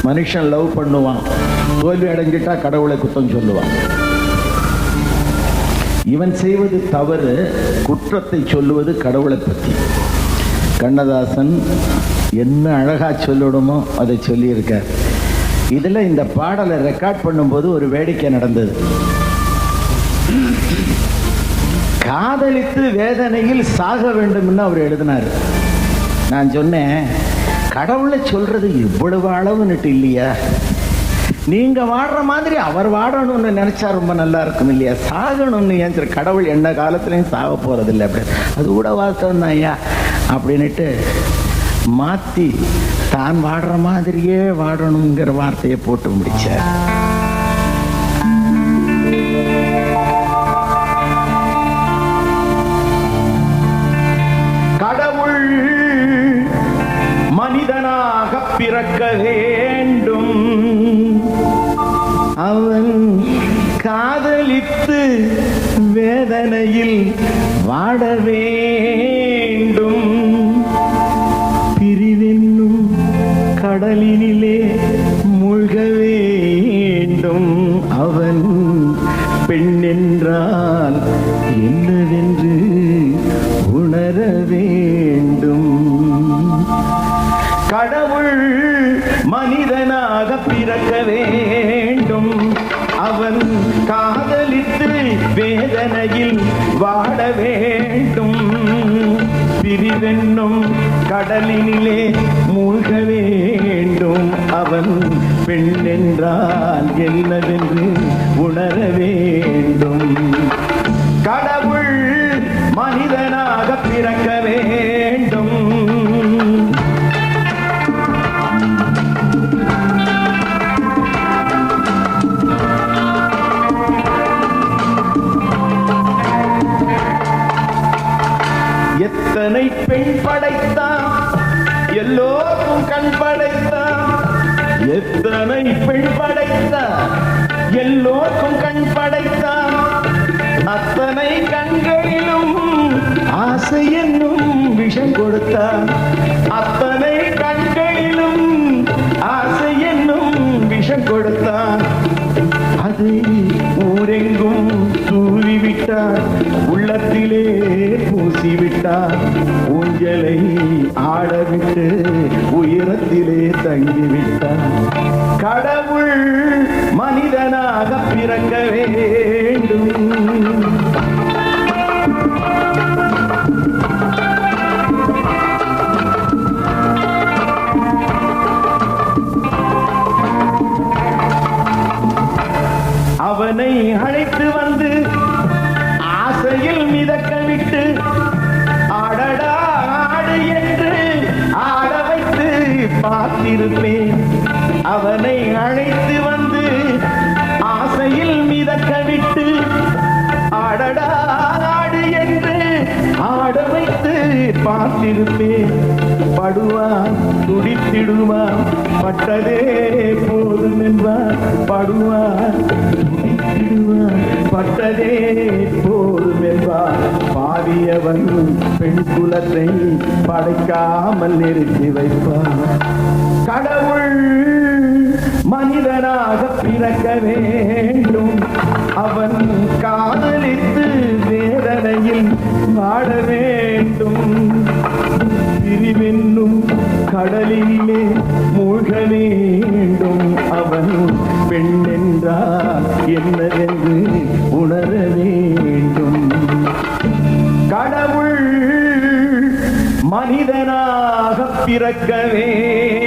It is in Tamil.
மனுஷன் லவ் பண்ணுவான், தோல்வி அடைஞ்சிட்டா கடவுளை குத்தம் சொல்லுவான். இவன் செய்வது தவறு, குற்றத்தை சொல்லுவது கடவுளை பற்றி. கண்ணதாசன் என்ன அழகா சொல்லணுமோ அதை சொல்லியிருக்கார். இதில் இந்த பாடலை ரெக்கார்ட் பண்ணும்போது ஒரு வேடிக்கை நடந்தது. காதலித்து வேதனையில் சாக வேண்டும்னு அவர் எழுதினார். நான் சொன்னேன், கடவுளை சொல்றது இவ்வளவு அளவுன்னுட்டு இல்லையா, நீங்க வாடுற மாதிரி அவர் வாடணும்னு நினைச்சா ரொம்ப நல்லா இருக்கும் இல்லையா, சாகணும்னு ஏன் கடவுள் என்ன காலத்துலையும் சாக போறது இல்லை, அப்படி அது கூட வாஸ்தவம் தான் ஐயா அப்படின்னுட்டு மாத்தி தான் வாடுற மாதிரியே வாடணுங்கிற வார்த்தையை போட்டு முடிச்சார். கடவுள் மனிதனாக பிறக்க வேண்டும், அவன் காதலித்து வேதனையில் வாட வேண்டும், பிரிவென்னும் கடலினிலே மூழ்க வேண்டும், அவன் பெண் என்றால் என்னவென்று உணர வேண்டும். கடவுள் மனிதனாக பிறக்க வேண்டும், அவன் காதலித்து வேதனையில் வாட வேண்டும், பிரிவென்னும் கடலினிலே மூழ்க வேண்டும், அவன் பெண் என்றால் என்னவென்று உணர வேண்டும். கடவுள் மனிதனாக பிறக்க வேண்டும். எத்தனை பெண் படைத்தான், எல்லோருக்கும் கண் படைத்தான், எத்தனை பெண் படைத்தான், எல்லோருக்கும் கண் படைத்தான், அத்தனை கண்களிலும் ஆசை என்னும் விஷம் கொடுத்தான், அத்தனை கண்களிலும் ஆசை என்னும் விஷம் கொடுத்தான், அதை ஊரெங்கும் தூவிவிட்டார், உள்ளத்திலே பூசிவிட்டார், ஊஞ்சலை ஆடவிட்டு உயரத்திலே தங்கிவிட்டார். கடவுள் மனிதனாக பிறக்க வேண்டும். அவனை அழைத்து வந்து ஆசையில் மிதக்க விட்டு ஆடடா ஆடு என்று ஆட வைத்து பார்த்திருப்பேன். அவனை அழைத்து வந்து ஆசையில் மிதக்க விட்டு ஆடடா ஆடு என்று ஆட வைத்து பார்த்திருப்பேன். படுவான் துடித்திடுவான், பட்டதே போதும் என்பான், படுவான் துடித்திடுவான், பட்டதே போதும் என்பான். பாவியவன் பெண் குலத்தை படைக்காமல் நிறுத்தி வைப்பான். கடவுள் மனிதனாக பிறக்க வேண்டும், அவன் காதலித்து வேதனையில் வாட வேண்டும், பிரிவென்னும் கடலிலே மூழ்க வேண்டும், அவன் பெண் என்றால் என்னவென்று உணர வேண்டும். கடவுள் மனிதனாக பிறக்க வேண்டும்.